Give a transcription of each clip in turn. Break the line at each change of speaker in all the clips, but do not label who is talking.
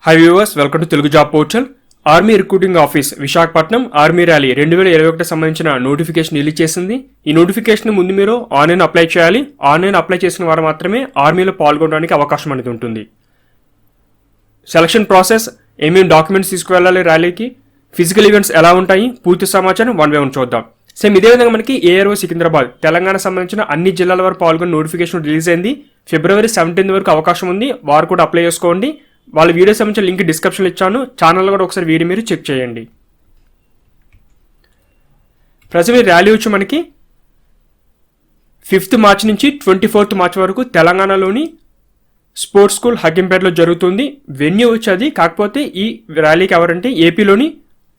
High viewers, welcome to Telugu job portal. Army recruiting office Visakhapatnam army rally 2021 సంబంధించిన notification release చేసింది. ఈ notification ముందు మీరు ఆన్లైన్ అప్లై చేయాలి. ఆన్లైన్ అప్లై చేసిన వారు మాత్రమే ఆర్మీలో పాల్గొనడానికి అవకాశం అనేది ఉంటుంది. సెలక్షన్ ప్రాసెస్, ఏమేమి డాక్యుమెంట్స్ తీసుకువెళ్ళాలి ర్యాలీకి, ఫిజికల్ ఈవెంట్స్ ఎలా ఉంటాయి, పూర్తి సమాచారం వన్ బై వన్ చూద్దాం. సేమ్ ఇదే విధంగా మనకి ఏఆర్ఓ సికింద్రాబాద్ తెలంగాణ సంబంధించిన అన్ని జిల్లాల వరకు పాల్గొని నోటిఫికేషన్ రిలీజ్ అయింది. February 17 వరకు అవకాశం ఉంది. వారు కూడా అప్లై చేసుకోండి. వాళ్ళ వీడియో సంబంధించిన లింక్ డిస్క్రిప్షన్లో ఇచ్చాను. ఛానల్లో కూడా ఒకసారి వీడియో మీరు చెక్ చేయండి. ప్రజెంట్ ర్యాలీ వచ్చి మనకి 5th మార్చ్ నుంచి 24th మార్చ్ వరకు తెలంగాణలోని స్పోర్ట్స్ స్కూల్ హకింపేటలో జరుగుతుంది. వెన్యూ వచ్చి అది. కాకపోతే ఈ ర్యాలీకి ఎవరంటే ఏపీలోని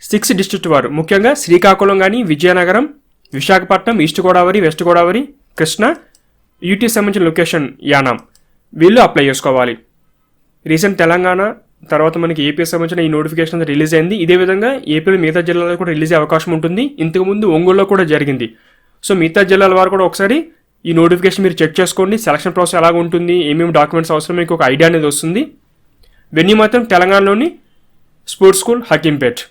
6 డిస్ట్రిక్ట్ వారు, ముఖ్యంగా శ్రీకాకుళం కానీ, Vizianagaram, Visakhapatnam, east Godavari, west Godavari, Krishna, UT సంబంధించిన లొకేషన్ యానాం, వీళ్ళు అప్లై చేసుకోవాలి. రీసెంట్ తెలంగాణ తర్వాత మనకి ఏపీ సంబంధించిన ఈ నోటిఫికేషన్ రిలీజ్ అయింది. ఇదే విధంగా ఏపీలో మిగతా జిల్లాలో కూడా రిలీజ్ అయ్యే అవకాశం ఉంటుంది. ఇంతకుముందు ఒంగోలులో కూడా జరిగింది. సో మిగతా జిల్లాల వారు కూడా ఒకసారి ఈ నోటిఫికేషన్ మీరు చెక్ చేసుకోండి. సెలక్షన్ ప్రాసెస్ ఎలాగ ఉంటుంది, ఏమేమి డాక్యుమెంట్స్ అవసరం, మీకు ఒక ఐడియా అనేది వస్తుంది. వెన్యూ మాత్రం తెలంగాణలోని స్పోర్ట్స్ స్కూల్ హకీంపేట్,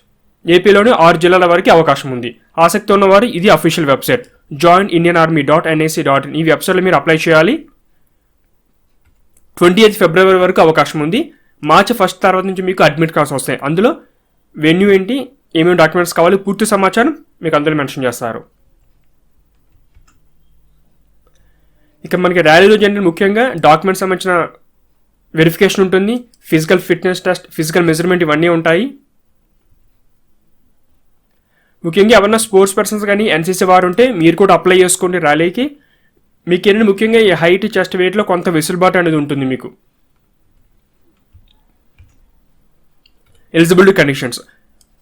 ఏపీలోని 6 జిల్లాల వరకు అవకాశం ఉంది. ఆసక్తి ఉన్నవారు ఇది అఫీషియల్ వెబ్సైట్ joinindianarmy.nic.in, ఈ వెబ్సైట్లో మీరు అప్లై చేయాలి. 28 ఫిబ్రవరి వరకు అవకాశం ఉంది. మార్చి 1 తర్వాత నుంచి మీకు అడ్మిట్ కార్డ్స్ వస్తాయి. అందులో వెన్యూ ఏంటి, ఏమేమి డాక్యుమెంట్స్ కావాలి, పూర్తి సమాచారం మీకు అందులో మెన్షన్ చేస్తారు. ఇక మనకి ర్యాలీలో జరిగిన ముఖ్యంగా డాక్యుమెంట్స్ సంబంధించిన వెరిఫికేషన్ ఉంటుంది. Physical fitness test, physical measurement ఇవన్నీ ఉంటాయి. ముఖ్యంగా ఎవరన్నా స్పోర్ట్స్ పర్సన్స్ కానీ ఎన్సీసీ వారు ఉంటే మీరు కూడా అప్లై చేసుకోండి ర్యాలీకి. మీకు ఏంటంటే ముఖ్యంగా ఈ హైట్, చెస్ట్, వెయిట్లో కొంత వెసులుబాటు అనేది ఉంటుంది మీకు. ఎలిజిబిలిటీ కండిషన్స్,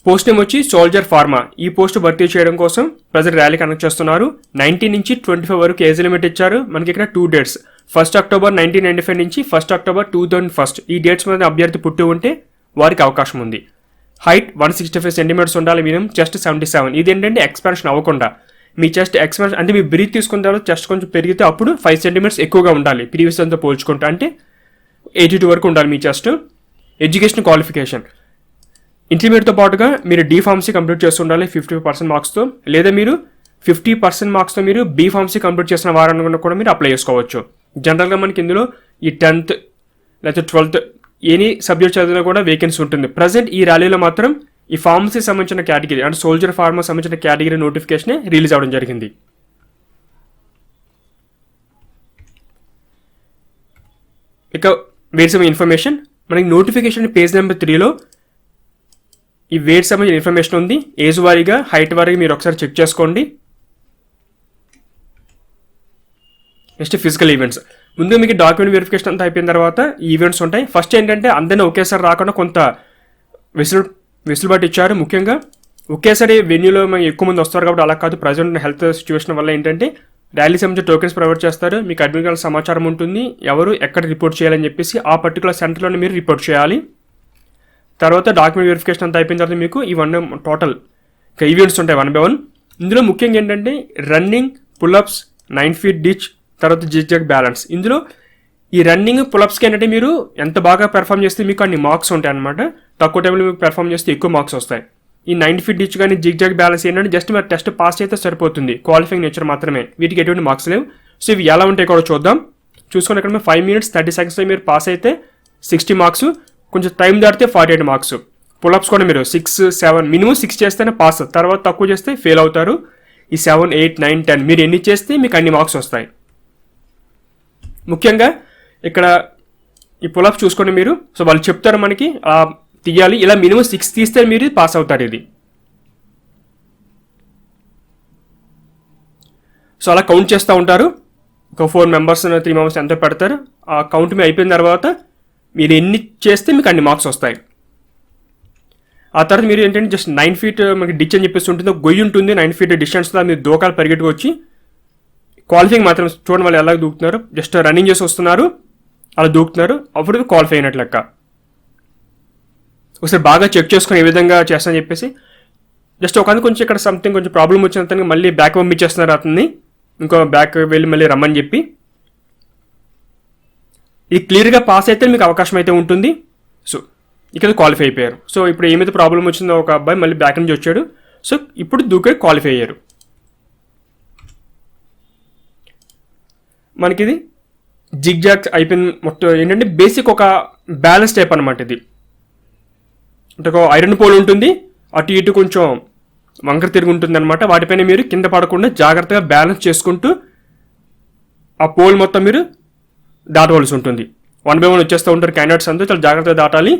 పోస్ట్ నేమ్ వచ్చి సోల్జర్ ఫార్మా. ఈ పోస్ట్ భర్తీ చేయడం కోసం ప్రజెంట్ ర్యాలీ కనెక్ట్ చేస్తున్నారు. 19 నుంచి 25 వరకు ఏజ్ లిమిట్ ఇచ్చారు. మనకి ఇక్కడ 2 డేట్స్, 1 అక్టోబర్ 1995 నుంచి 1 అక్టోబర్ 2001. ఈ డేట్స్ మీద అభ్యర్థి పుట్టి ఉంటే వారికి అవకాశం ఉంది. హైట్ 165 సెంటీమీటర్స్ ఉండాలి మినిమం. చెస్ట్ 77. ఇది ఏంటంటే ఎక్స్పాన్షన్ అవ్వకుండా, మీ చెస్ట్ ఎక్స్పాన్షన్ అంటే మీ బ్రీత్ తీసుకున్న తర్వాత చెస్ట్ కొంచెం పెరిగితే అప్పుడు 5 సెంటీమీటర్స్ ఎక్కువగా ఉండాలి ప్రీవియస్ అంతా పోల్చుకుంటా. అంటే 82 వరకు ఉండాలి మీ చెస్ట్. ఎడ్యుకేషన్ క్వాలిఫికేషన్, ఇంటర్మీడియట్తో పాటుగా మీరు డి ఫార్మసీ కంప్లీట్ చేసి ఉండాలి 50% మార్క్స్తో, లేదా మీరు 50% మార్క్స్తో మీరు బీ ఫార్మసీ కంప్లీట్ చేసిన వారాన్ని కూడా మీరు అప్లై చేసుకోవచ్చు. జనరల్గా మనకి ఇందులో ఈ 10th లేదా 12th ఎనీ సబ్జెక్ట్ చదివినా కూడా వేకెన్సీ ఉంటుంది. ప్రజెంట్ ఈ ర్యాలీలో మాత్రం ఈ ఫార్మసీ సంబంధించిన కేటగిరీ అంటే సోల్జర్ ఫార్మా సంబంధించిన కేటగిరీ నోటిఫికేషన్ రిలీజ్ అవ్వడం జరిగింది. ఇక వేరే సంబంధించిన ఇన్ఫర్మేషన్, మనకి నోటిఫికేషన్ పేజ్ నెంబర్ 3లో ఈ వెయిట్ సంబంధించిన ఇన్ఫర్మేషన్ ఉంది. ఏజ్ వారీగా, హైట్ వారీగా మీరు ఒకసారి చెక్ చేసుకోండి. నెక్స్ట్ ఫిజికల్ ఈవెంట్స్, ముందు మీకు డాక్యుమెంట్ వెరిఫికేషన్ అంతా అయిపోయిన తర్వాత ఈవెంట్స్ ఉంటాయి. ఫస్ట్ ఏంటంటే అందరినీ ఒకేసారి రాకుండా కొంత వెసులుబాటు ఇచ్చారు. ముఖ్యంగా ఒకేసారి వెన్యూలో మనకి ఎక్కువ మంది వస్తారు కాబట్టి అలా కాదు. ప్రజెంట్ హెల్త్ సిచ్యువేషన్ వల్ల ఏంటంటే ర్యాలీ సంబంధించిన టోకెన్స్ ప్రొవైడ్ చేస్తారు. మీకు అడ్మిట్ కార్డు సమాచారం ఉంటుంది, ఎవరు ఎక్కడ రిపోర్ట్ చేయాలని చెప్పేసి ఆ పర్టికులర్ సెంటర్లోనే మీరు రిపోర్ట్ చేయాలి. తర్వాత డాక్యుమెంట్ వెరిఫికేషన్ అంతా అయిపోయిన తర్వాత మీకు ఈ టోటల్ ఈవెంట్స్ ఉంటాయి 1 by 1. ఇందులో ముఖ్యంగా ఏంటంటే రన్నింగ్, పుల్అప్స్, 9 feet డిచ్, తర్వాత జిగ్జాగ్ బ్యాలెన్స్. ఇందులో ఈ రన్నింగ్, పుల్అప్స్కి ఏంటంటే మీరు ఎంత బాగా పెర్ఫామ్ చేస్తే మీకు అన్ని మార్క్స్ ఉంటాయి అనమాట. తక్కువ టైంలో మీకు పెర్ఫామ్ చేస్తే ఎక్కువ మార్క్స్ వస్తాయి. ఈ 9 feet డిచ్ కానీ జిగ్జాగ్ బ్యాలెన్స్ ఏంటంటే జస్ట్ మీరు టెస్ట్ పాస్ అయితే సరిపోతుంది, క్వాలిఫైయింగ్ నేచర్ మాత్రమే, వీటికి ఎటువంటి మార్క్స్ లేవు. సో ఇవి ఎలా ఉంటాయి కూడా చూద్దాం. చూసుకుని ఇక్కడ 5 minutes 30 secondsలో మీరు పాస్ అయితే 60 మార్క్స్, కొంచెం టైం దాటితే 48 మార్క్స్. పుల్అప్స్ కూడా మీరు 6, 7 మినిమం 6 చేస్తేనే పాస్, తర్వాత తక్కువ చేస్తే ఫెయిల్ అవుతారు. ఈ 7, 8, 9, 10 మీరు ఎన్ని చేస్తే మీకు అన్ని మార్క్స్ వస్తాయి. ముఖ్యంగా ఇక్కడ ఈ పుల్అప్స్ చూసుకోండి మీరు. సో వాళ్ళు చెప్తారు మనకి తీయాలి, ఇలా మినిమం 6 తీస్తే మీరు పాస్ అవుతారు. ఇది సో అలా కౌంట్ చేస్తూ ఉంటారు. ఒక 4 members 3 members ఎంతో పెడతారు. ఆ కౌంట్ మీ అయిపోయిన తర్వాత మీరు ఎన్ని చేస్తే మీకు అన్ని మార్క్స్ వస్తాయి. ఆ తర్వాత మీరు ఏంటంటే జస్ట్ 9 feet మనకి డిచ్ అని చెప్పేసి ఉంటుంది, గొయ్యి ఉంటుంది. 9 feet డిస్టెన్స్లో మీరు దూకాలు పరిగెట్టుకు వచ్చి క్వాలిఫైయింగ్ మాత్రం చూడండి వాళ్ళు ఎలా దూకుతున్నారు. జస్ట్ రన్నింగ్ చేసి వస్తున్నారు, అలా దూకుతున్నారు, అప్పుడు క్వాలిఫై అయినట్లు లెక్క. ఒకసారి బాగా చెక్ చేసుకుని ఏ విధంగా చేస్తానని చెప్పేసి జస్ట్ ఒక కొంచెం ఇక్కడ సంథింగ్ కొంచెం ప్రాబ్లం వచ్చిన మళ్ళీ బ్యాక్ పంపించేస్తున్నారు అతన్ని, ఇంకో బ్యాక్ వెళ్ళి మళ్ళీ రమ్మని చెప్పి. ఇది క్లియర్గా పాస్ అయితే మీకు అవకాశం అయితే ఉంటుంది. సో ఇక్కడ క్వాలిఫై అయిపోయారు. సో ఇప్పుడు ఏమైతే ప్రాబ్లం వచ్చిందో ఒక అబ్బాయి మళ్ళీ బ్యాక్ నుంచి వచ్చాడు. సో ఇప్పుడు దూకే క్వాలిఫై అయ్యారు. మనకి ఇది జిగ్జాగ్ అయిపోయింది. మొత్తం ఏంటంటే బేసిక్ ఒక బ్యాలెన్స్ టైప్ అనమాట. ఇది అంటే ఒక ఐరన్ పోల్ ఉంటుంది, అటు ఇటు కొంచెం వంకర తిరిగి ఉంటుంది అనమాట. వాటిపైన మీరు కింద పడకుండా జాగ్రత్తగా బ్యాలెన్స్ చేసుకుంటూ ఆ పోల్ మొత్తం మీరు దాటవలసి ఉంటుంది. 1 by 1 వచ్చేస్తూ ఉంటారు క్యాండిడేట్స్ అంతా, చాలా జాగ్రత్తగా దాటాలి.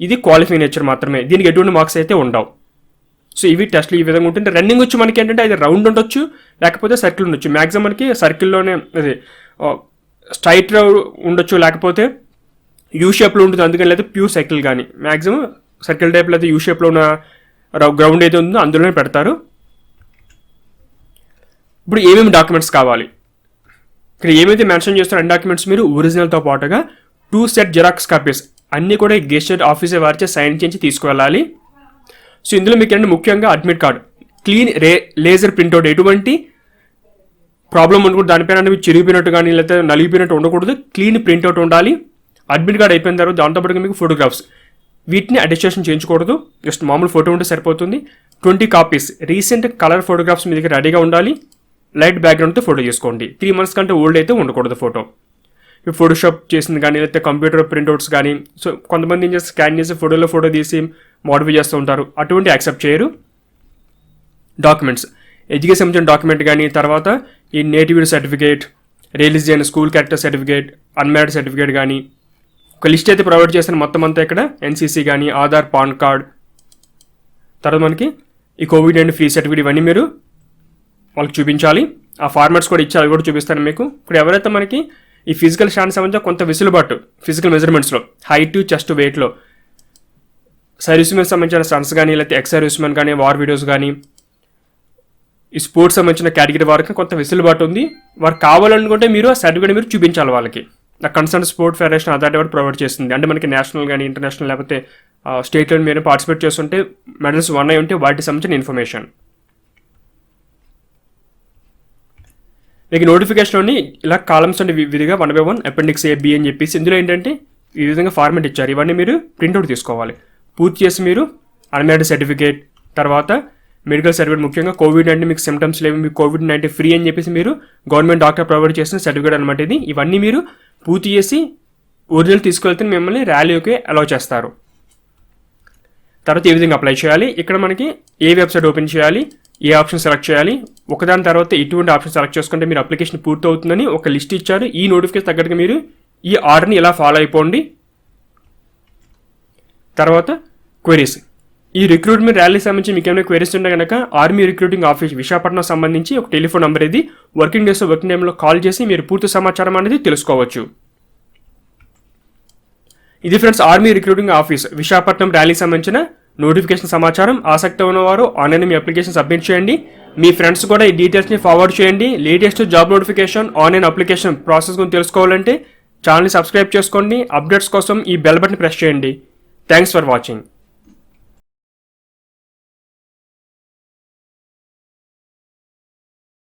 ఇది క్వాలిఫై నేచర్ మాత్రమే, దీనికి ఎటువంటి మార్క్స్ అయితే ఉండవు. సో ఇవి టెస్ట్లు ఈ విధంగా ఉంటుంది. రన్నింగ్ వచ్చి మనకి ఏంటంటే అది రౌండ్ ఉండొచ్చు, లేకపోతే సర్కిల్ ఉండొచ్చు. మ్యాక్సిమం మనకి సర్కిల్లోనే అది స్ట్రైట్ ఉండొచ్చు, లేకపోతే యూ షేప్లో ఉంటుంది. అందుకని లేదా ప్యూర్ సైకిల్ కానీ మ్యాక్సిమం సర్కిల్ టైప్లో అయితే యూ షేప్లో ఉన్న గ్రౌండ్ అయితే ఉందో అందులోనే పెడతారు. ఇప్పుడు ఏమేమి డాక్యుమెంట్స్ కావాలి, ఇక్కడ ఏమైతే మెన్షన్ చేస్తారో అన్ని డాక్యుమెంట్స్ మీరు ఒరిజినల్తో పాటుగా 2 సెట్ జిరాక్స్ కాపీస్ అన్నీ కూడా గెస్టెడ్ ఆఫీసర్ వారిచే సైన్ చేయించి తీసుకువెళ్ళాలి. సో ఇందులో మీకు ఏంటంటే ముఖ్యంగా admit card, clean laser printout, ఎటువంటి ప్రాబ్లం ఉండకూడదు, దానిపైన మీకు చిరిగిపోయినట్టు కానీ లేకపోతే నలిగిపోయినట్టు ఉండకూడదు, క్లీన్ ప్రింట్అవుట్ ఉండాలి. అడ్మిట్ కార్డ్ అయిపోయిన తర్వాత దాంతోపాటుగా మీకు ఫోటోగ్రాఫ్స్, వీటిని అటెస్టేషన్ చేయించకూడదు, జస్ట్ మామూలు ఫోటో ఉంటే సరిపోతుంది. 20 కాపీస్ రీసెంట్ కలర్ ఫోటోగ్రాఫ్స్ మీ దగ్గర రెడీగా ఉండాలి. లైట్ బ్యాక్గ్రౌండ్తో ఫోటో చేసుకోండి. 3 months కంటే ఓల్డ్ అయితే ఉండకూడదు ఫోటో. ఫోటోషాప్ చేసింది కానీ లేకపోతే కంప్యూటర్ ప్రింట్అవుట్స్ కానీ, సో కొంతమంది ఏం చేస్తే స్కాన్ చేసి ఫోటో తీసి మోడిఫై చేస్తూ ఉంటారు, అటువంటి యాక్సెప్ట్ చేయరు. డాక్యుమెంట్స్, ఎడ్యుకేషన్ సంబంధించిన డాక్యుమెంట్ కానీ, తర్వాత ఈ nativity certificate, religion, school character certificate, unmarried certificate కానీ ఒక లిస్ట్ అయితే ప్రొవైడ్ చేసిన మొత్తం అంతా ఇక్కడ ఎన్సీసీ కానీ, ఆధార్, పాన్ కార్డ్, తర్వాత మనకి ఈ కోవిడ్-19 ఫ్రీ సర్టిఫికేట్, ఇవన్నీ మీరు వాళ్ళకి చూపించాలి. ఆ ఫార్మాట్స్ కూడా ఇచ్చి అవి కూడా చూపిస్తాను మీకు. ఇప్పుడు ఎవరైతే మనకి ఈ ఫిజికల్ స్టాండ్ సంబంధించి కొంత వెసులుబాటు ఫిజికల్ మెజర్మెంట్స్లో, హైట్, చెస్ట్, వెయిట్లో, సర్వీస్ మెన్ సంబంధించిన స్టన్స్ కానీ లేకపోతే ఎక్స్ సర్వీస్ మెన్ కానీ, వార్ వీడియోస్ కానీ, ఈ స్పోర్ట్స్ సంబంధించిన కేటగిరీ వారికి కొంత వెసులుబాటు ఉంది. వారు కావాలనుకుంటే మీరు ఆ సర్టిఫికేట్ మీరు చూపించాలి వాళ్ళకి. ఆ కన్సర్న్ స్పోర్ట్ ఫెడరేషన్ అథారిటీ కూడా ప్రొవైడ్ చేస్తుంది. అంటే మనకి నేషనల్ కానీ ఇంటర్నేషనల్ లేకపోతే స్టేట్లో మీరు పార్టిసిపేట్ చేస్తుంటే మెడల్స్ వన్ అయి ఉంటే వాటికి సంబంధించిన ఇన్ఫర్మేషన్. మీకు నోటిఫికేషన్లోని ఇలా కాలమ్స్ అండ్ విధిగా 1 by 1 అపెండిక్స్ A, B అని చెప్పేసి ఇందులో ఏంటంటే ఈ విధంగా ఫార్మాట్ ఇచ్చారు. ఇవన్నీ మీరు ప్రింట్అవుట్ తీసుకోవాలి. పూర్తి చేసి మీరు అన్మ్యారీడ్ సర్టిఫికేట్, తర్వాత మెడికల్ సర్టిఫికేట్, ముఖ్యంగా కోవిడ్-19 మీకు సిమ్టమ్స్ లేవు, మీకు కోవిడ్-19 ఫ్రీ అని చెప్పేసి మీరు గవర్నమెంట్ డాక్టర్ ప్రొవైడ్ చేసిన సర్టిఫికేట్ అనమాట ఇది. ఇవన్నీ మీరు పూర్తి చేసి ఒరిజినల్ తీసుకెళ్తే మిమ్మల్ని ర్యాలీకి అలౌ చేస్తారు. తర్వాత ఏ విధంగా అప్లై చేయాలి, ఇక్కడ మనకి ఏ వెబ్సైట్ ఓపెన్ చేయాలి, ఏ ఆప్షన్ సెలెక్ట్ చేయాలి, ఒకదాని తర్వాత ఇటువంటి ఆప్షన్ సెలెక్ట్ చేసుకుంటే మీరు అప్లికేషన్ పూర్తి అవుతుందని ఒక లిస్ట్ ఇచ్చారు. ఈ నోటిఫికేషన్ తగ్గట్టుగా మీరు ఈ ఆర్డర్ని ఇలా ఫాలో అయిపోండి. తర్వాత క్వెరీస్, ఈ రిక్రూట్మెంట్ ర్యాలీ సంబంధించి మీకు ఏమైనా క్వెరీస్ ఉంటే కనుక ఆర్మీ రిక్రూటింగ్ ఆఫీస్ విశాఖపట్నం సంబంధించి ఒక టెలిఫోన్ నెంబర్ ఇది, వర్కింగ్ టైంలో కాల్ చేసి మీరు పూర్తి సమాచారం అనేది తెలుసుకోవచ్చు. ఇది friends army recruiting office Visakhapatnam rally సంబంధించిన నోటిఫికేషన్ సమాచారం. ఆసక్తి ఉన్నవారు ఆన్లైన్ మీ అప్లికేషన్ సబ్మిట్ చేయండి. మీ ఫ్రెండ్స్ కూడా ఈ డీటెయిల్స్ని ఫార్వర్డ్ చేయండి. Latest job notification, online application process గురించి తెలుసుకోవాలంటే ఛానల్ని సబ్స్క్రైబ్ చేసుకోండి. అప్డేట్స్ కోసం ఈ బెల్ బటన్ ప్రెస్ చేయండి. Thanks for watching.